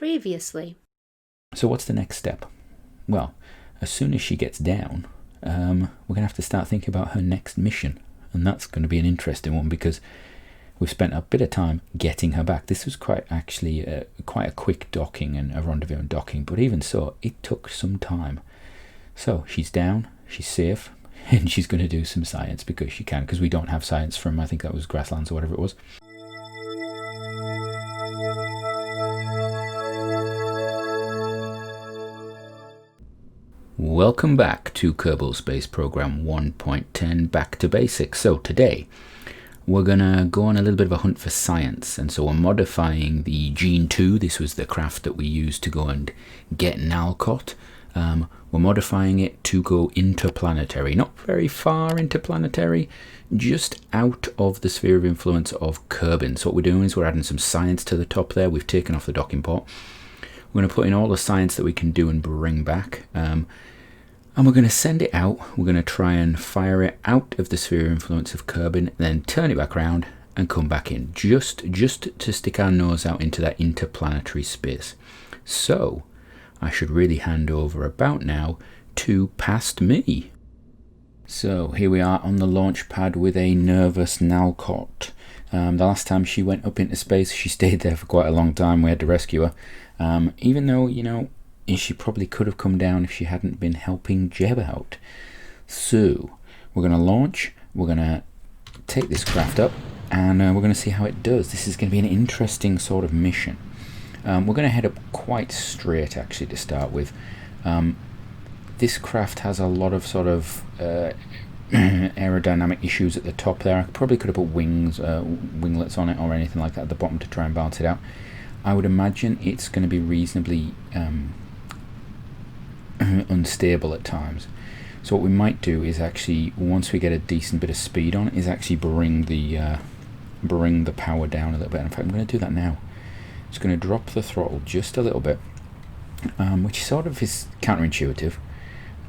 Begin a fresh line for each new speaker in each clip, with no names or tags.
Previously.
So what's the next step? Well, as soon as she gets down, we're going to have to start thinking about her next mission. And that's going to be an interesting one because we've spent a bit of time getting her back. This was quite a quick docking and a rendezvous and docking, but even so, it took some time. So she's down, she's safe, and she's going to do some science because she can, because we don't have science from, I think that was Grasslands or whatever it was. Welcome back to Kerbal Space Program 1.10 Back to Basics. So today we're going to go on a little bit of a hunt for science, and so we're modifying the Gene 2. This was the craft that we used to go and get Nacott. We're modifying it to go interplanetary, not very far interplanetary, just out of the sphere of influence of Kerbin. So what we're doing is we're adding some science to the top there. We've taken off the docking port. We're going to put in all the science that we can do and bring back, and we're going to send it out. We're going to try and fire it out of the sphere of influence of Kerbin, then turn it back around and come back in, just to stick our nose out into that interplanetary space. So I should really hand over about now to past me. So here we are on the launch pad with a nervous Nacott. The last time she went up into space, she stayed there for quite a long time. We had to rescue her. Even though, she probably could have come down if she hadn't been helping Jeb out. So we're going to launch. We're going to take this craft up, and we're going to see how it does. This is going to be an interesting sort of mission. We're going to head up quite straight, actually, to start with. This craft has a lot of sort of aerodynamic issues at the top there. I probably could have put winglets on it or anything like that at the bottom to try and balance it out. I would imagine it's going to be reasonably unstable at times. So what we might do is actually, once we get a decent bit of speed on it, is actually bring the power down a little bit. In fact, I'm going to do that now. Just going to drop the throttle just a little bit, which sort of is counterintuitive.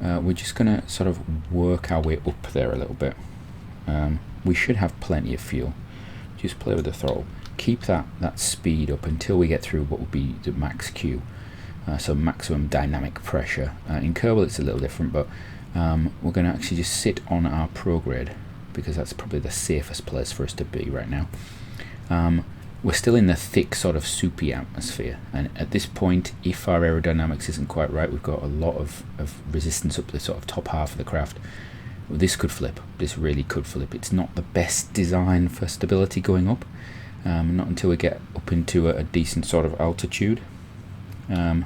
We're just going to sort of work our way up there a little bit. We should have plenty of fuel. Just play with the throttle. Keep that speed up until we get through what would be the max Q, so maximum dynamic pressure. In Kerbal it's a little different, but we're going to actually just sit on our prograde because that's probably the safest place for us to be right now. We're still in the thick sort of soupy atmosphere, and at this point, if our aerodynamics isn't quite right, we've got a lot of resistance up the sort of top half of the craft. This could flip. This really could flip. It's not the best design for stability going up. Not until we get up into a decent sort of altitude. Right,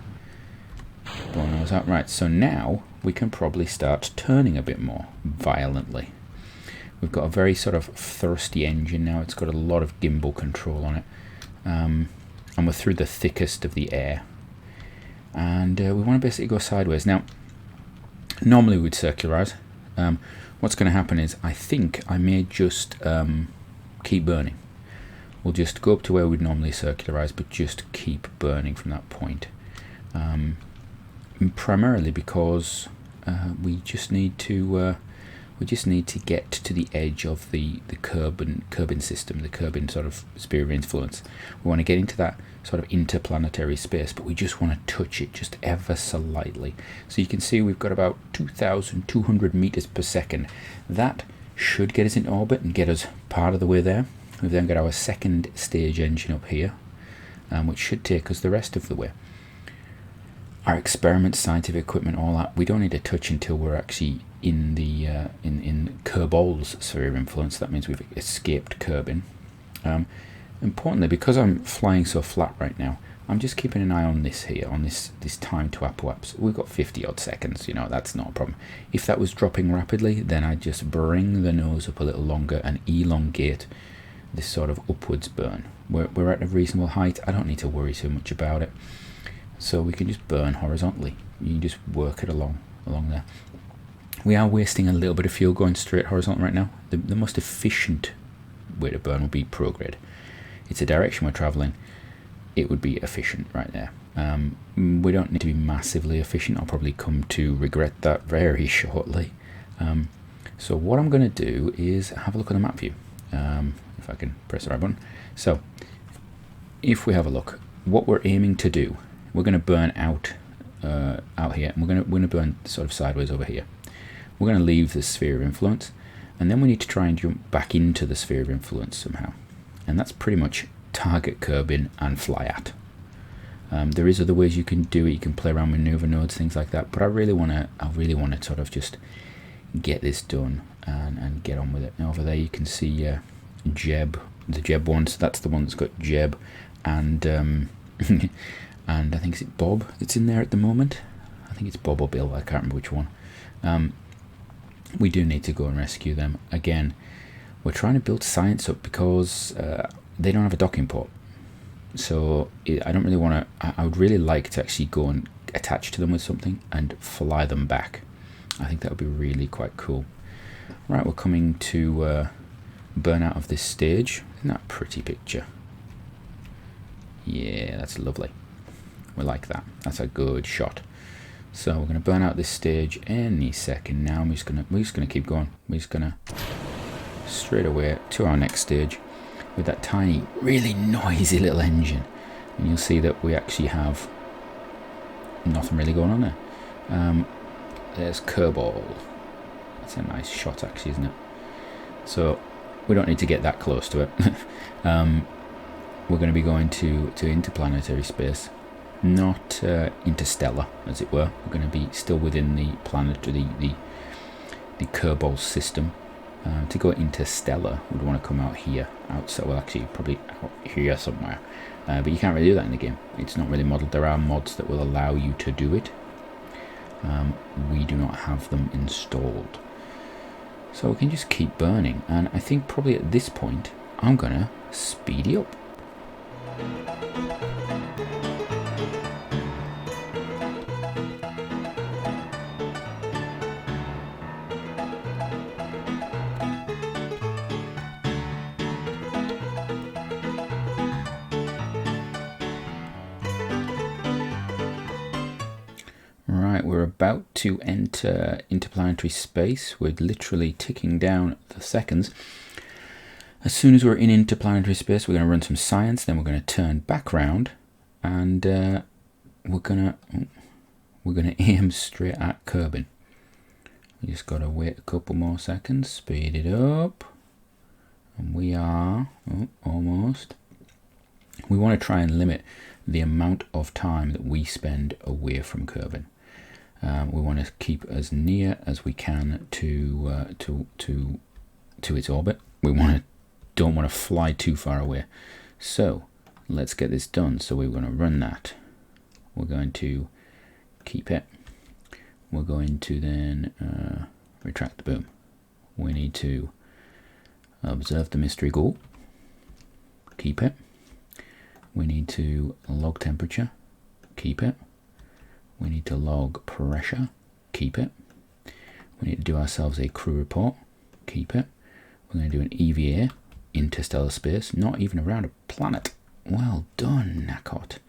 so now we can probably start turning a bit more violently. We've got a very sort of thrusty engine now. It's got a lot of gimbal control on it. And we're through the thickest of the air. And we want to basically go sideways. Now, normally we'd circularize. What's going to happen is I think I may just keep burning. We'll just go up to where we'd normally circularize, but just keep burning from that point. Primarily because we just need to get to the edge of the Kerbin system, the Kerbin sort of sphere of influence. We want to get into that sort of interplanetary space, but we just want to touch it just ever so lightly. So you can see we've got about 2,200 meters per second. That should get us into orbit and get us part of the way there. We've then got our second stage engine up here, which should take us the rest of the way. Our experiments, scientific equipment, all that, we don't need to touch until we're actually in the in Kerbal's sphere of influence. That means we've escaped Kerbin. Importantly, because I'm flying so flat right now, I'm just keeping an eye on this here, on this time to apoapse. We've got 50 odd seconds, that's not a problem. If that was dropping rapidly, then I'd just bring the nose up a little longer and elongate this sort of upwards burn. We're at a reasonable height. I don't need to worry too much about it. So we can just burn horizontally. You can just work it along there. We are wasting a little bit of fuel going straight horizontal right now. The most efficient way to burn would be prograde. It's a direction we're traveling. It would be efficient right there. We don't need to be massively efficient. I'll probably come to regret that very shortly. So what I'm going to do is have a look at the map view. If I can press the right button. So if we have a look, what we're aiming to do we're going to burn out out here, and we're going to burn sort of sideways over here. We're going to leave the sphere of influence, and then we need to try and jump back into the sphere of influence somehow. And that's pretty much target Kerbin and fly at. There is other ways you can do it. You can play around with maneuver nodes, things like that. But I really want to sort of just get this done and get on with it. Now over there you can see Jeb, the Jeb one. So that's the one that's got Jeb and and I think it's Bob that's in there at the moment. I think it's Bob or Bill. I can't remember which one. We do need to go and rescue them again. We're trying to build science up because they don't have a docking port. So I don't really want to. I would really like to actually go and attach to them with something and fly them back. I think that would be really quite cool. Right, we're coming to burn out of this stage. Isn't that a pretty picture? Yeah, that's lovely. We like that. That's a good shot. So we're going to burn out this stage any second now. We're just going to keep going. We're just going to straight away to our next stage with that tiny, really noisy little engine. And you'll see that we actually have nothing really going on there. There's Kerbal. That's a nice shot actually, isn't it? So we don't need to get that close to it. We're going to be going to interplanetary space, not interstellar, as it were. We're going to be still within the planet, the Kerbal system. To go interstellar, we'd want to come out here, outside. Well, actually, probably out here somewhere. But you can't really do that in the game. It's not really modeled. There are mods that will allow you to do it. We do not have them installed. So we can just keep burning. And I think probably at this point, I'm going to speed it up. Right, we're about to enter interplanetary space. We're literally ticking down the seconds. As soon as we're in interplanetary space, we're going to run some science, then we're going to turn back round, and we're going to aim straight at Kerbin. We just got to wait a couple more seconds, speed it up, and we are almost. We want to try and limit the amount of time that we spend away from Kerbin. We want to keep as near as we can to its orbit. We don't want to fly too far away. So let's get this done. So we're going to run that. We're going to keep it. We're going to then retract the boom. We need to observe the mystery goal. Keep it. We need to log temperature. Keep it. We need to log pressure. Keep it. We need to do ourselves a crew report. Keep it. We're going to do an EVA, interstellar space, not even around a planet. Well done, Nacott.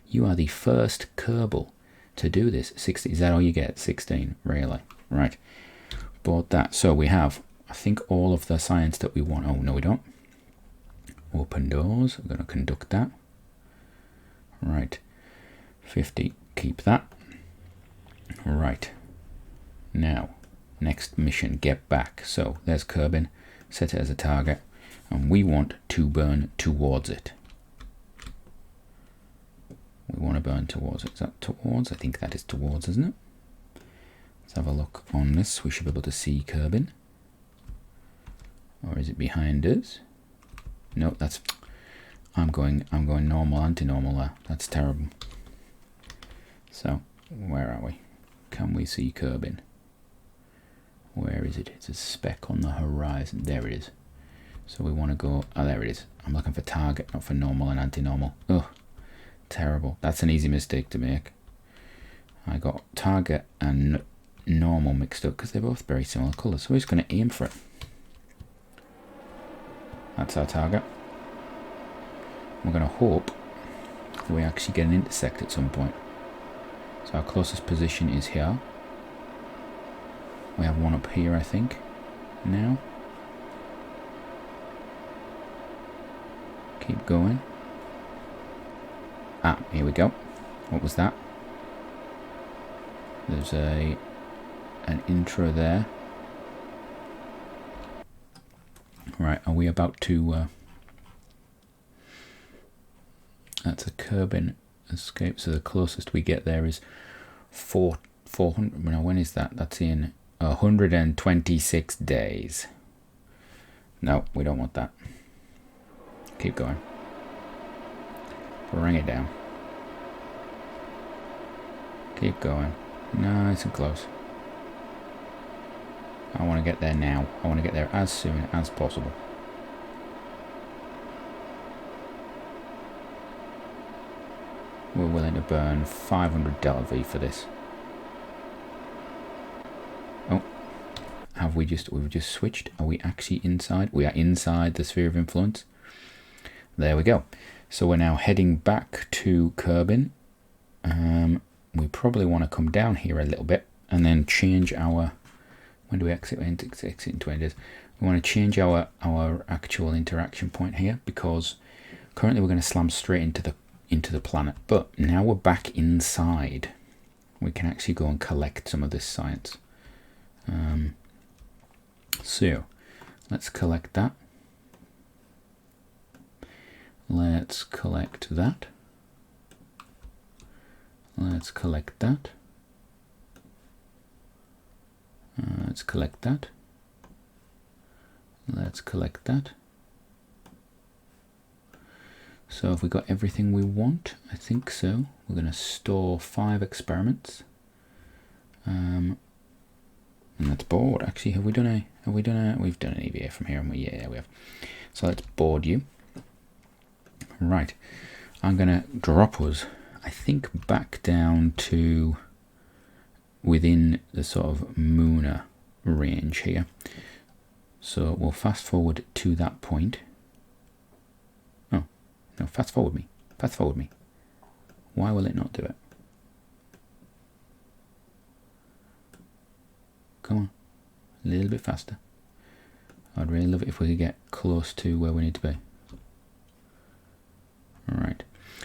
You are the first Kerbal to do this. 16, is that all you get? 16, really? Right. Bought that. So we have, I think, all of the science that we want. Oh, no, we don't. Open doors. We're going to conduct that. Right. 50. Keep that. Right. Now, next mission, get back. So there's Kerbin. Set it as a target. And we want to burn towards it. We want to burn towards it. Is that towards? I think that is towards, isn't it? Let's have a look on this. We should be able to see Kerbin. Or is it behind us? No, that's... I'm going normal, anti-normal there. That's terrible. So, where are we? Can we see Kerbin? Where is it? It's a speck on the horizon. There it is. So we want to go... Oh, there it is. I'm looking for target, not for normal and anti-normal. Ugh, terrible. That's an easy mistake to make. I got target and normal mixed up because they're both very similar colours. So we're just going to aim for it. That's our target. We're going to hope we actually get an intersect at some point. So our closest position is here. We have one up here, I think, now. Keep going. Ah, here we go. What was that? There's an intro there. Right, are we about to... that's a Kerbin escape, so the closest we get there is 400... Now, when is that? That's in 126 days. No, we don't want that. Keep going. Bring it down. Keep going. Nice and close. I want to get there now. I want to get there as soon as possible. We're willing to burn 500 Delta V for this. Oh, we've just switched? Are we actually inside? We are inside the sphere of influence. There we go. So we're now heading back to Kerbin. We probably want to come down here a little bit and then change our... When do we exit? We exit in 20 days. We want to change our actual interaction point here, because currently we're going to slam straight into the planet. But now we're back inside. We can actually go and collect some of this science. So let's collect that. Let's collect that. Let's collect that. Let's collect that. Let's collect that. So have we got everything we want? I think so. We're going to store 5 experiments. And that's board. Actually, have we done a... We've done an EVA from here, haven't we? Yeah, we have. So let's board you. Right. I'm going to drop us, I think, back down to within the sort of Mooner range here. So we'll fast forward to that point. Oh, no, fast forward me. Fast forward me. Why will it not do it? Come on. A little bit faster. I'd really love it if we could get close to where we need to be. Alright.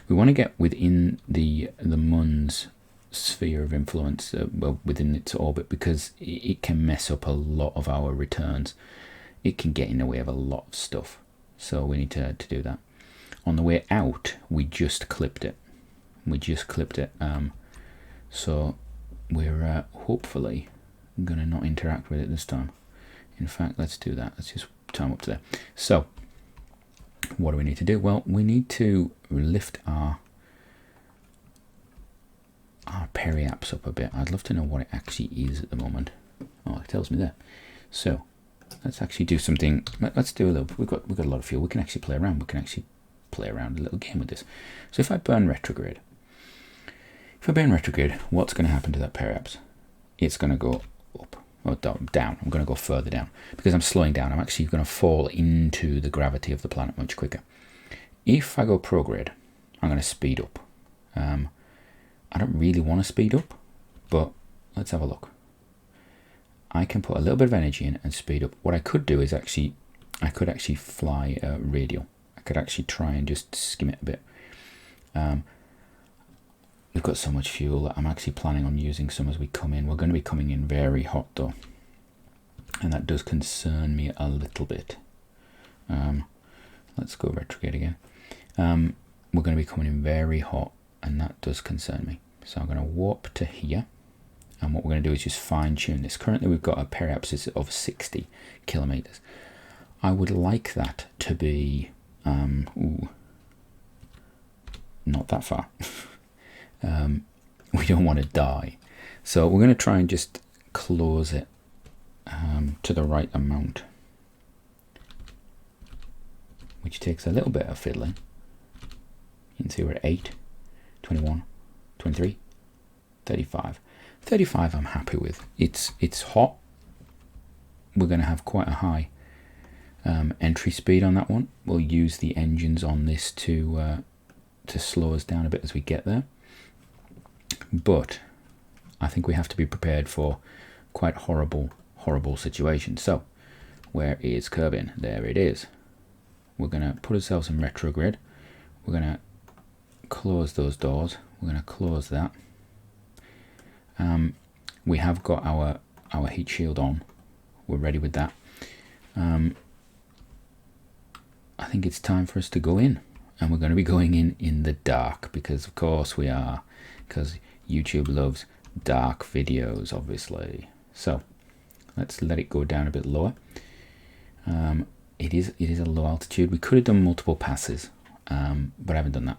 We want to get within the Mun's sphere of influence, well, within its orbit, because it can mess up a lot of our returns. It can get in the way of a lot of stuff. So we need to do that. On the way out, we just clipped it. So we're hopefully going to not interact with it this time. In fact, let's do that. Let's just time up to there. So what do we need to do? Well, we need to lift our periaps up a bit. I'd love to know what it actually is at the moment. Oh, it tells me there. So let's actually do something. Let's do a little. We've got a lot of fuel. We can actually play around. We can actually play around a little game with this. So if I burn retrograde, what's going to happen to that periaps? It's going to go up or down. I'm going to go further down because I'm slowing down. I'm actually going to fall into the gravity of the planet much quicker. If I go prograde, I'm going to speed up. I don't really want to speed up, but let's have a look. I can put a little bit of energy in and speed up. What I could do is I could actually fly radial. I could actually try and just skim it a bit. We've got so much fuel that I'm actually planning on using some as we come in. We're going to be coming in very hot though, and that does concern me a little bit. Let's go retrograde again. We're going to be coming in very hot, and that does concern me. So I'm going to warp to here, and what we're going to do is just fine tune this. Currently we've got a periapsis of 60 kilometers. I would like that to be not that far. We don't want to die, so we're going to try and just close it to the right amount, which takes a little bit of fiddling. You can see we're at 8, 21, 23, 35. 35 I'm happy with. It's hot. We're going to have quite a high entry speed on that one. We'll use the engines on this to slow us down a bit as we get there. But I think we have to be prepared for quite horrible situations. So where is Kerbin? There it is. We're going to put ourselves in retrograde. We're going to close those doors. We're going to close that. We have got our heat shield on. We're ready with that. I think it's time for us to go in, and we're going to be going in the dark, because of course we are, because YouTube loves dark videos, obviously. So let's let it go down a bit lower. It is a low altitude. We could have done multiple passes, but I haven't done that.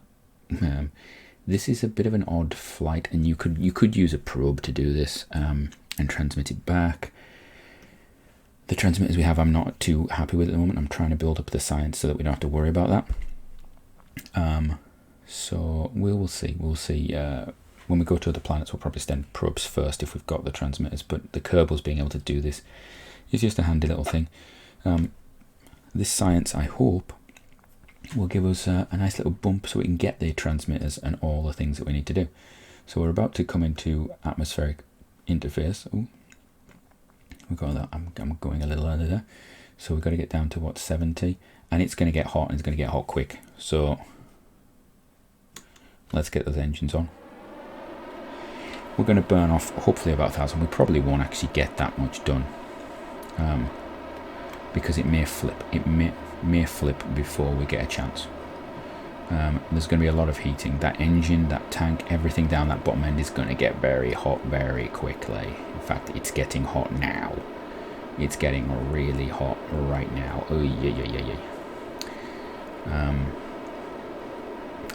This is a bit of an odd flight, and you could use a probe to do this and transmit it back. The transmitters we have, I'm not too happy with at the moment. I'm trying to build up the science so that we don't have to worry about that. So we'll see. We'll see. When we go to other planets, we'll probably send probes first if we've got the transmitters. But the Kerbals being able to do this is just a handy little thing. This science, I hope, will give us a nice little bump so we can get the transmitters and all the things that we need to do. So we're about to come into atmospheric interface. Ooh. We've got that. I'm going a little under there. So we've got to get down to what, 70, and it's going to get hot, and it's going to get hot quick. So let's get those engines on. We're going to burn off hopefully about 1,000. We probably won't actually get that much done, because it may flip. It may flip before we get a chance. There's going to be a lot of heating. That engine, that tank, everything down that bottom end is going to get very hot very quickly. In fact, it's getting hot now. It's getting really hot right now. Oh yeah.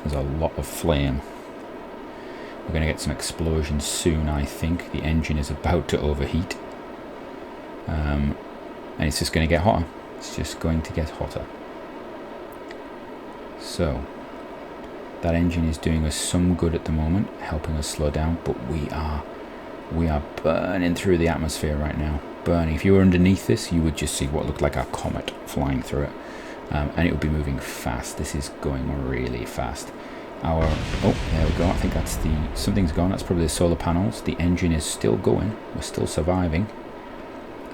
There's a lot of flame. We're going to get some explosions soon, I think. The engine is about to overheat. And it's just going to get hotter. It's just going to get hotter. So that engine is doing us some good at the moment, helping us slow down, but we are burning through the atmosphere right now. Burning. If you were underneath this, you would just see what looked like a comet flying through it, and it would be moving fast. This is going really fast. Oh, there we go. I think that's something's gone. That's probably the solar panels. The engine is still going. We're still surviving.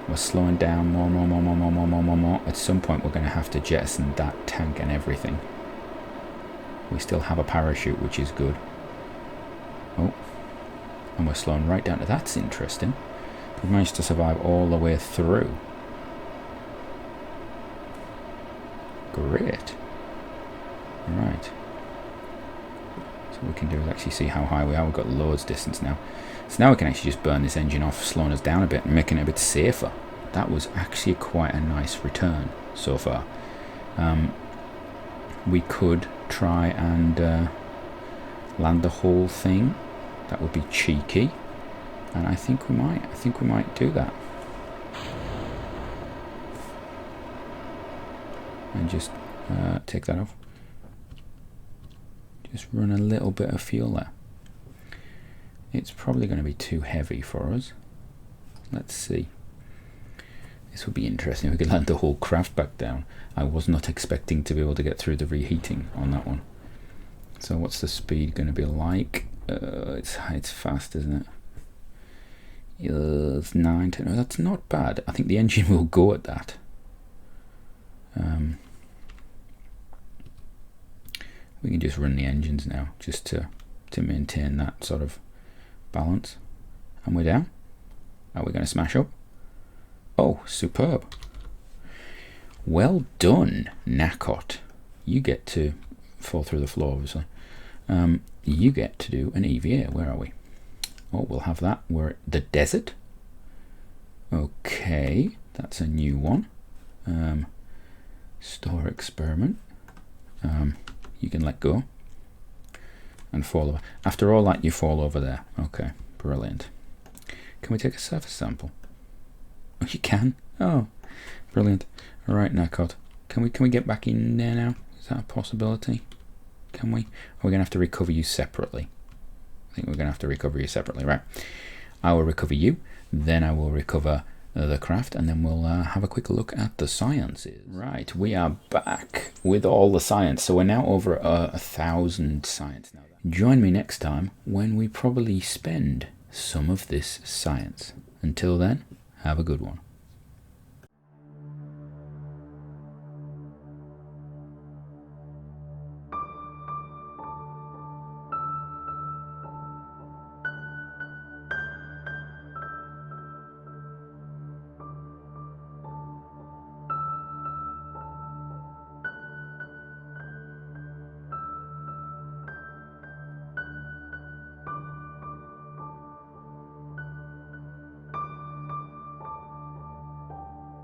We're slowing down more. At some point, we're going to have to jettison that tank and everything. We still have a parachute, which is good. Oh, and we're slowing right down to. That's interesting. We've managed to survive all the way through. Great. Right. So what we can do is actually see how high we are. We've got loads distance now. So now we can actually just burn this engine off, slowing us down a bit and making it a bit safer. That was actually quite a nice return so far. We could try and land the whole thing. That would be cheeky, and I think we might do that. And just take that off. Just run a little bit of fuel there. It's probably going to be too heavy for us. Let's see. This would be interesting if we could land the whole craft back down. I was not expecting to be able to get through the reheating on that one. So what's the speed going to be like? It's fast, isn't it? It's 9, 10. Oh, that's not bad. I think the engine will go at that. We can just run the engines now, just to maintain that sort of balance. And we're down. Are we going to smash up? Oh, superb. Well done, Nacott. You get to fall through the floor, obviously. You get to do an EVA. Where are we? Oh, we'll have that. We're at the desert. Okay, that's a new one. Store experiment. You can let go and fall over. After all that, you fall over there. Okay, brilliant. Can we take a surface sample? Oh, you can. Oh, brilliant. All right, Nacott. Can we get back in there now? Is that a possibility? Can we? Or are we going to have to recover you separately? I think we're going to have to recover you separately, right? I will recover you, then I will recover the craft, and then we'll have a quick look at the sciences. Right, we are back with all the science. So we're now over 1,000 science now. Join me next time when we probably spend some of this science. Until then, have a good one.